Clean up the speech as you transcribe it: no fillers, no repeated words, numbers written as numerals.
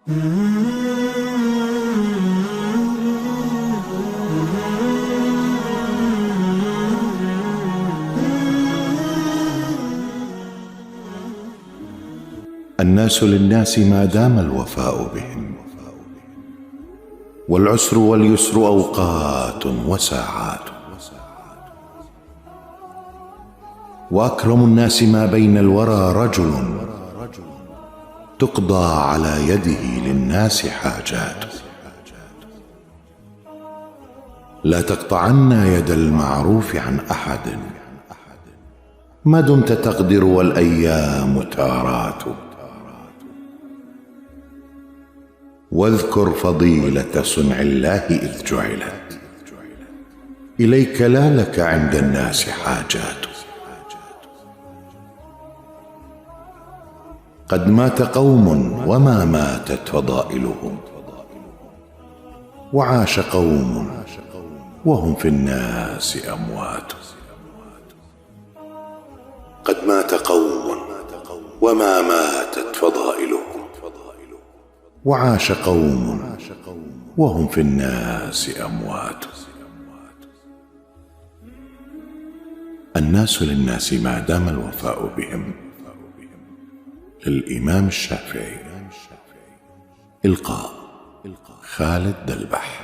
الناس للناس ما دام الوفاء بهم، والعسر واليسر أوقات وساعات، وأكرم الناس ما بين الورى رجل تقضى على يده للناس حاجات. لا تقطعن يد المعروف عن أحد ما دمت تقدر والأيام تارات. واذكر فضيلة صنع الله إذ جعلت، إليك لا لك عند الناس حاجات. قد مات قوم وما ماتت فضائلهم، وعاش قوم وهم في الناس أموات. قد مات قوم وما ماتت فضائلهم، وعاش قوم وهم في الناس أموات. الناس للناس ما دام الوفاء بهم. للإمام الشافعي. إلقاء خالد دلبح.